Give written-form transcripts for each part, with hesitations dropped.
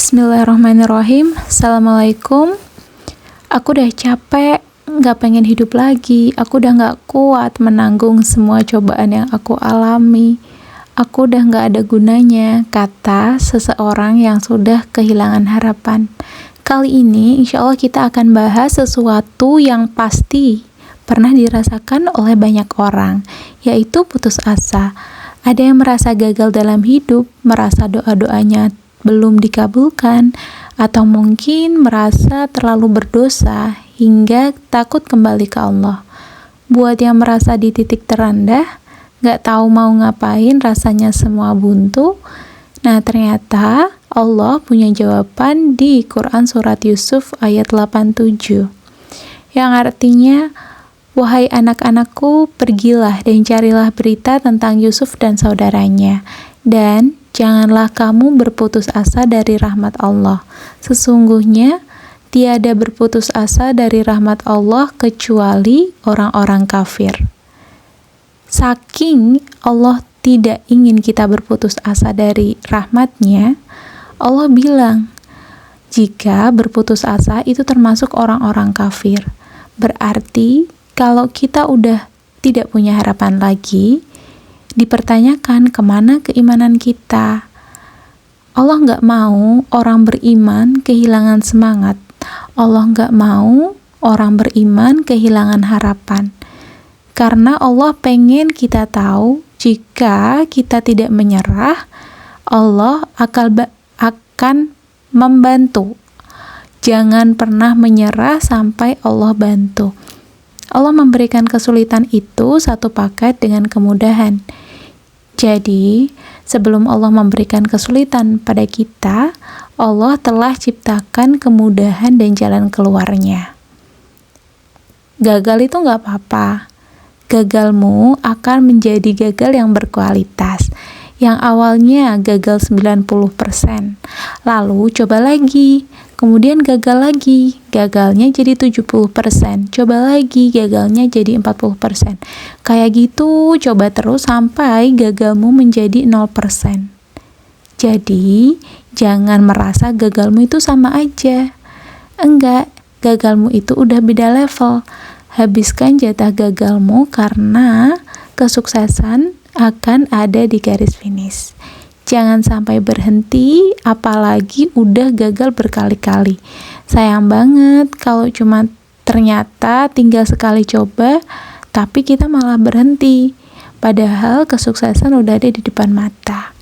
Bismillahirrahmanirrahim. Assalamualaikum. Aku udah capek, gak pengen hidup lagi. Aku udah gak kuat menanggung semua cobaan yang aku alami. Aku udah gak ada gunanya, kata seseorang yang sudah kehilangan harapan. Kali ini insya Allah kita akan bahas sesuatu yang pasti pernah dirasakan oleh banyak orang, yaitu putus asa. Ada yang merasa gagal dalam hidup, merasa doa-doanya belum dikabulkan, atau mungkin merasa terlalu berdosa hingga takut kembali ke Allah. Buat yang merasa di titik terendah, gak tahu mau ngapain, rasanya semua buntu. Nah, ternyata Allah punya jawaban di Quran Surat Yusuf ayat 87, yang artinya, wahai anak-anakku, pergilah dan carilah berita tentang Yusuf dan saudaranya, dan janganlah kamu berputus asa dari rahmat Allah. Sesungguhnya tiada berputus asa dari rahmat Allah kecuali orang-orang kafir. Saking Allah tidak ingin kita berputus asa dari rahmatnya, Allah bilang, jika berputus asa itu termasuk orang-orang kafir. Berarti kalau kita udah tidak punya harapan lagi, dipertanyakan kemana keimanan kita. Allah gak mau orang beriman kehilangan semangat. Allah gak mau orang beriman kehilangan harapan. Karena Allah pengen kita tahu, jika kita tidak menyerah, Allah akan membantu. Jangan pernah menyerah sampai Allah bantu. Allah memberikan kesulitan itu satu paket dengan kemudahan. Jadi, sebelum Allah memberikan kesulitan pada kita, Allah telah ciptakan kemudahan dan jalan keluarnya. Gagal itu gak apa-apa. Gagalmu akan menjadi gagal yang berkualitas. Yang awalnya gagal 90%. Lalu coba lagi. Kemudian gagal lagi, gagalnya jadi 70%, coba lagi, gagalnya jadi 40%. Kayak gitu, coba terus sampai gagalmu menjadi 0%. Jadi, jangan merasa gagalmu itu sama aja. Enggak, gagalmu itu udah beda level. Habiskan jatah gagalmu karena kesuksesan akan ada di garis finish. Jangan sampai berhenti, apalagi udah gagal berkali-kali. Sayang banget kalau cuma ternyata tinggal sekali coba, tapi kita malah berhenti. Padahal kesuksesan udah ada di depan mata.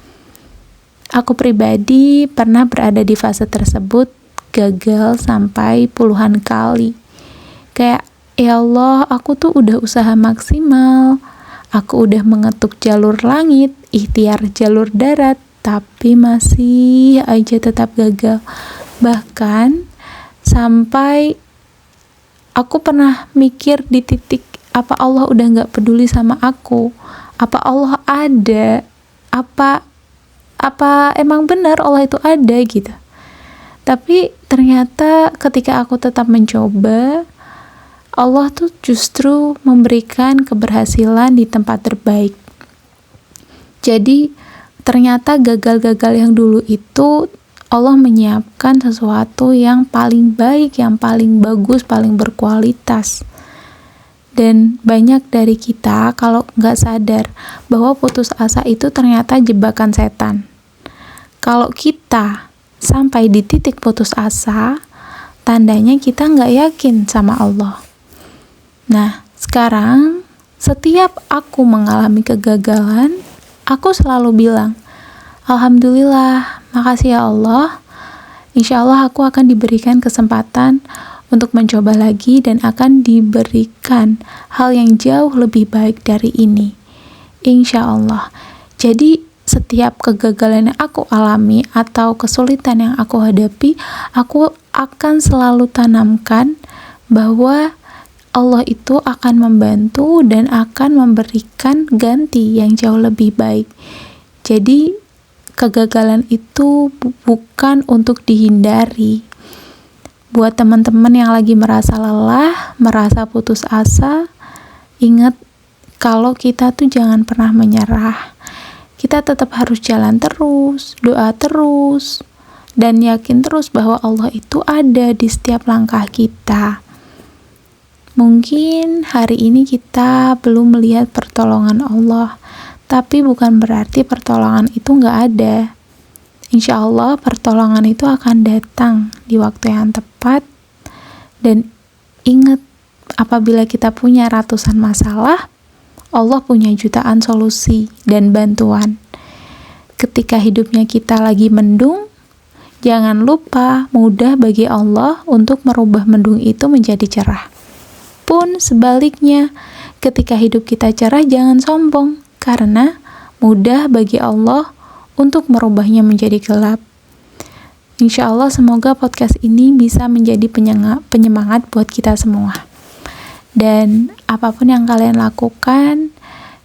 Aku pribadi pernah berada di fase tersebut, gagal sampai puluhan kali. Kayak, ya Allah, aku tuh udah usaha maksimal. Aku udah mengetuk jalur langit, ikhtiar jalur darat, tapi masih aja tetap gagal. Bahkan sampai aku pernah mikir di titik, apa Allah udah gak peduli sama aku? Apa Allah ada? Apa emang benar Allah itu ada gitu? Tapi ternyata ketika aku tetap mencoba, Allah tuh justru memberikan keberhasilan di tempat terbaik. Jadi ternyata gagal-gagal yang dulu itu Allah menyiapkan sesuatu yang paling baik, yang paling bagus, paling berkualitas. Dan banyak dari kita kalau nggak sadar bahwa putus asa itu ternyata jebakan setan. Kalau kita sampai di titik putus asa, tandanya kita nggak yakin sama Allah. Nah, sekarang setiap aku mengalami kegagalan, aku selalu bilang, Alhamdulillah, makasih ya Allah. Insya Allah aku akan diberikan kesempatan untuk mencoba lagi dan akan diberikan hal yang jauh lebih baik dari ini. Insya Allah. Jadi, setiap kegagalan yang aku alami atau kesulitan yang aku hadapi, aku akan selalu tanamkan bahwa Allah itu akan membantu dan akan memberikan ganti yang jauh lebih baik. Jadi, kegagalan itu bukan untuk dihindari. Buat teman-teman yang lagi merasa lelah, merasa putus asa, ingat kalau kita tuh jangan pernah menyerah. Kita tetap harus jalan terus, doa terus, dan yakin terus bahwa Allah itu ada di setiap langkah kita. Mungkin hari ini kita belum melihat pertolongan Allah, tapi bukan berarti pertolongan itu nggak ada. Insya Allah pertolongan itu akan datang di waktu yang tepat. Dan ingat, apabila kita punya ratusan masalah, Allah punya jutaan solusi dan bantuan. Ketika hidupnya kita lagi mendung, jangan lupa mudah bagi Allah untuk merubah mendung itu menjadi cerah. Pun sebaliknya, ketika hidup kita cerah, jangan sombong, karena mudah bagi Allah untuk merubahnya menjadi gelap. Insya Allah semoga podcast ini bisa menjadi penyemangat buat kita semua. Dan apapun yang kalian lakukan,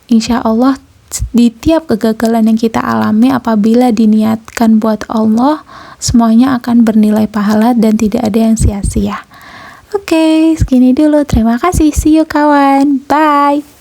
insya Allah di tiap kegagalan yang kita alami, apabila diniatkan buat Allah, semuanya akan bernilai pahala dan tidak ada yang sia-sia. Oke, segini dulu. Terima kasih. See you kawan. Bye.